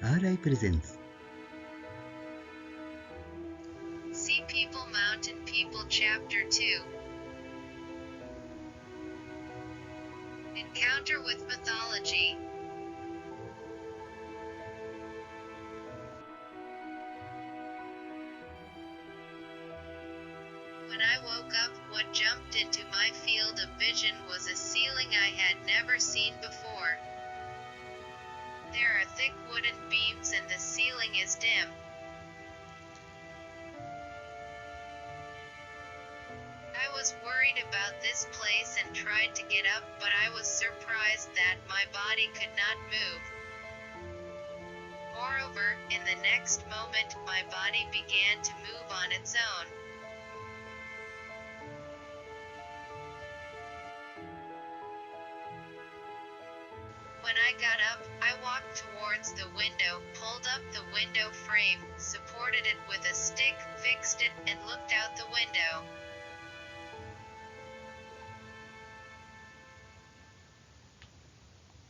R.I. Presents. Sea People Mountain People Chapter 2 Encounter with Mythology. When I woke up, what jumped into my field of vision was a ceiling I had never seen before. There are thick wooden beams and the ceiling is dim. I was worried about this place and tried to get up, but I was surprised that my body could not move. Moreover, in the next moment, my body began to move on its own. When I got up, I walked towards the window, pulled up the window frame, supported it with a stick, fixed it, and looked out the window.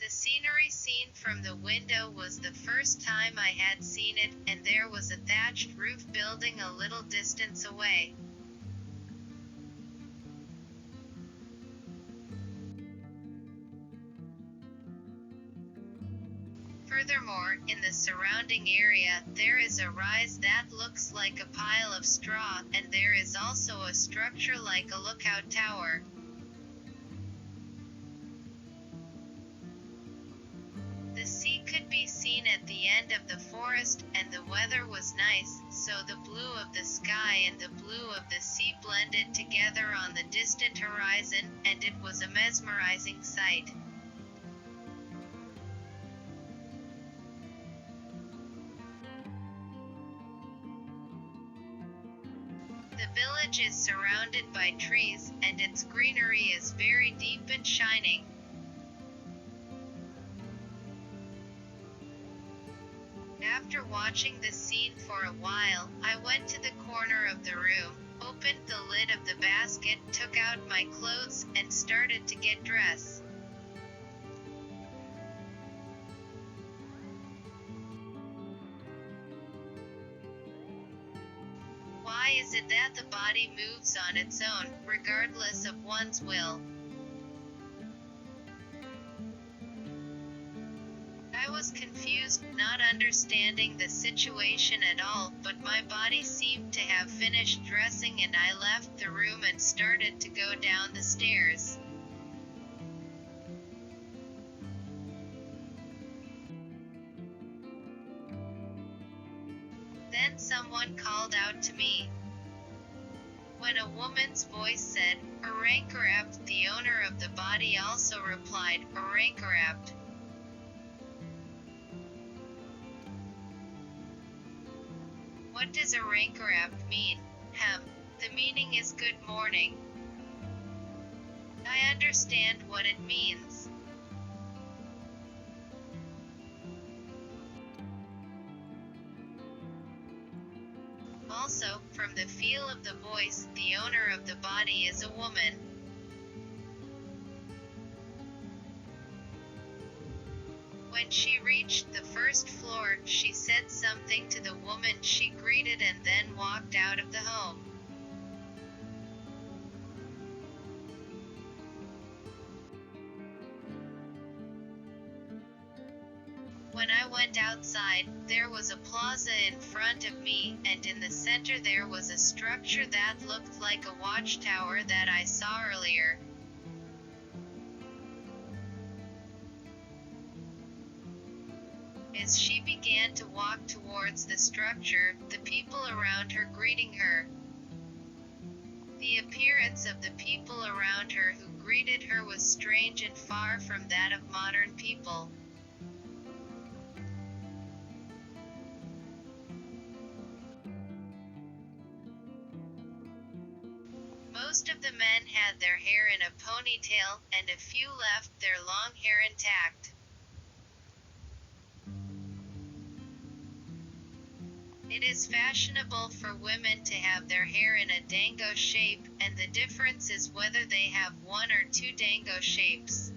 The scenery seen from the window was the first time I had seen it, and there was a thatched roof building a little distance away. Furthermore, in the surrounding area, there is a rise that looks like a pile of straw, and there is also a structure like a lookout tower. The sea could be seen at the end of the forest, and the weather was nice, so the blue of the sky and the blue of the sea blended together on the distant horizon, and it was a mesmerizing sight. The village is surrounded by trees, and its greenery is very deep and shining. After watching the scene for a while, I went to the corner of the room, opened the lid of the basket, took out my clothes, and started to get dressed. Why is it that the body moves on its own, regardless of one's will? I was confused, not understanding the situation at all, but my body seemed to have finished dressing and I left the room and started to go down the stairs. Then someone called out to me. When a woman's voice said, "Arankorapt," the owner of the body also replied, "Arankorapt." What does Arankorapt mean? The meaning is good morning. I understand what it means. Also, from the feel of the voice, the owner of the body is a woman. When she reached the first floor, she said something to the woman she greeted and then walked out of the home. When I went outside, there was a plaza in front of me, and in the center there was a structure that looked like a watchtower that I saw earlier. As she began to walk towards the structure, the people around her greeting her. The appearance of the people around her who greeted her was strange and far from that of modern people. Most of the men had their hair in a ponytail, and a few left their long hair intact. It is fashionable for women to have their hair in a dango shape, and the difference is whether they have one or two dango shapes.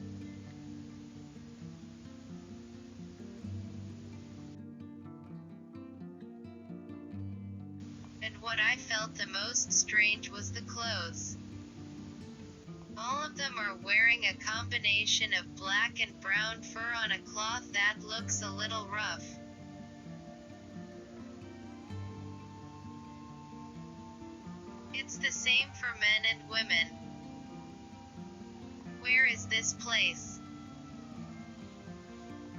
what I felt the most strange was the clothes. All of them are wearing a combination of black and brown fur on a cloth that looks a little rough. It's the same for men and women. Where is this place?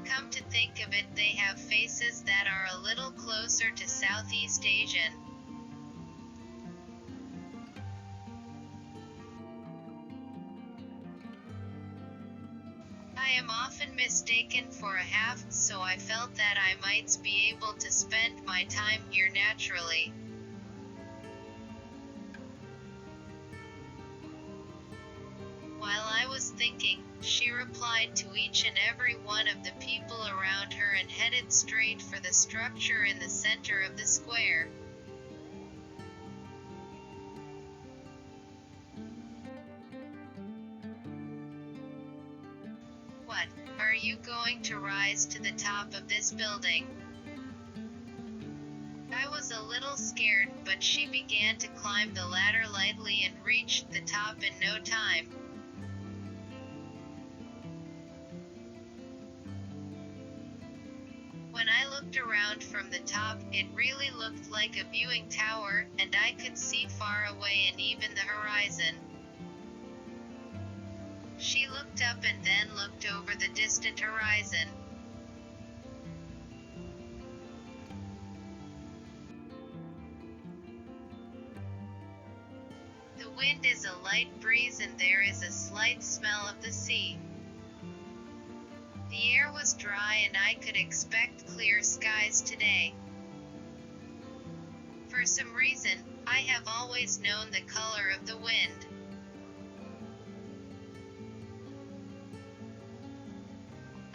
Come to think of it, they have faces that are a little closer to Southeast Asian. I am often mistaken for a half, so I felt that I might be able to spend my time here naturally. While I was thinking, she replied to each and every one of the people around her and headed straight for the structure in the center of the square. What, are you going to rise to the top of this building? I was a little scared, but she began to climb the ladder lightly and reached the top in no time. When I looked around from the top, it really looked like a viewing tower, and I could see far away and even the horizon. She looked up and then looked over the distant horizon. The wind is a light breeze and there is a slight smell of the sea. The air was dry and I could expect clear skies today. For some reason, I have always known the color of the wind.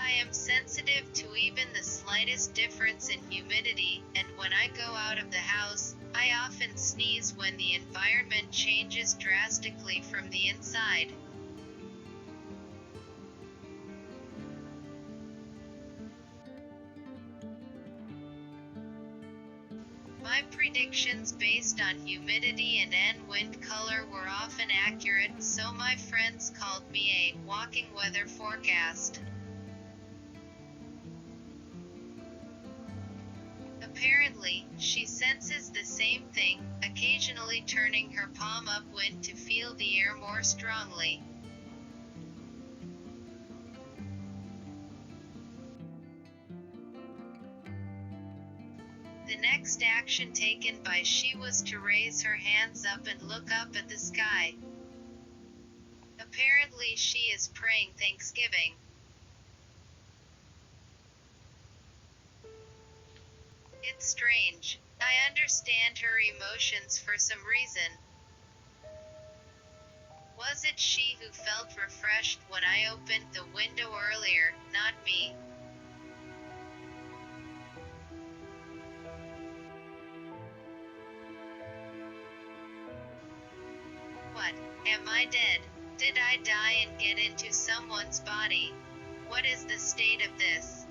I am sensitive to even the slightest difference in humidity, and when I go out of the house, I often sneeze when the environment changes drastically from the inside. My predictions based on humidity and wind color were often accurate, so my friends called me a walking weather forecast. Apparently, she senses the same thing, occasionally turning her palm upwind to feel the air more strongly. The next action taken by she was to raise her hands up and look up at the sky. Apparently she is praying Thanksgiving. It's strange. I understand her emotions for some reason. Was it she who felt refreshed when I opened the window earlier, not me? What, am I dead? Did I die and get into someone's body? What is the state of this?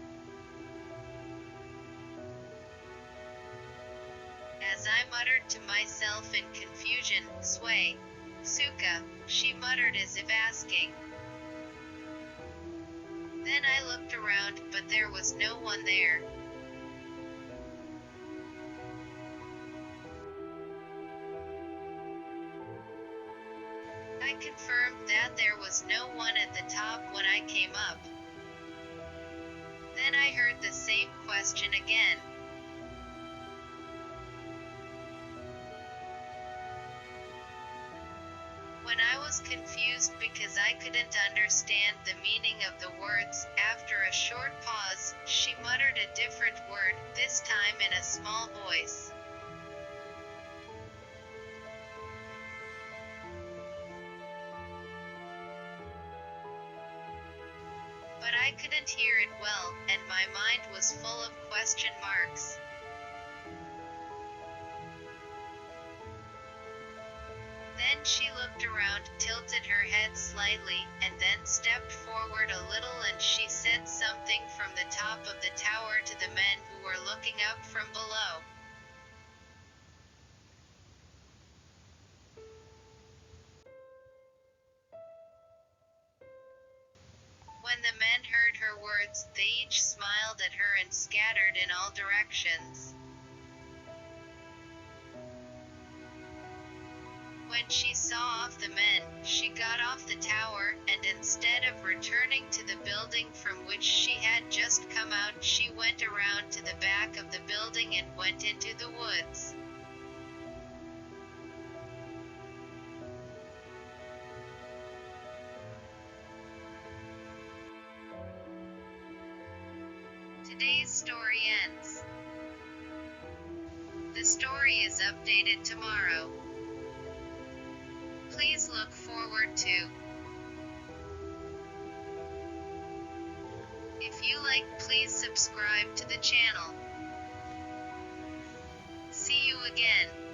As I muttered to myself in confusion, Sway. Suka, she muttered as if asking. Then I looked around, but there was no one there. I confirmed that there was no one at the top when I came up. Then I heard the same question again. When I was confused because I couldn't understand the meaning of the words, after a short pause, she muttered a different word, this time in a small voice. But I couldn't hear it well, and my mind was full of question marks. Then she looked around, tilted her head slightly, and then stepped forward a little and she said something from the top of the tower to the men who were looking up from below. birds, they each smiled at her and scattered in all directions. When she saw off the men, she got off the tower, and instead of returning to the building from which she had just come out, she went around to the back of the building and went into the woods. Today's story ends. The story is updated tomorrow. Please look forward to. If you like, please subscribe to the channel. See you again.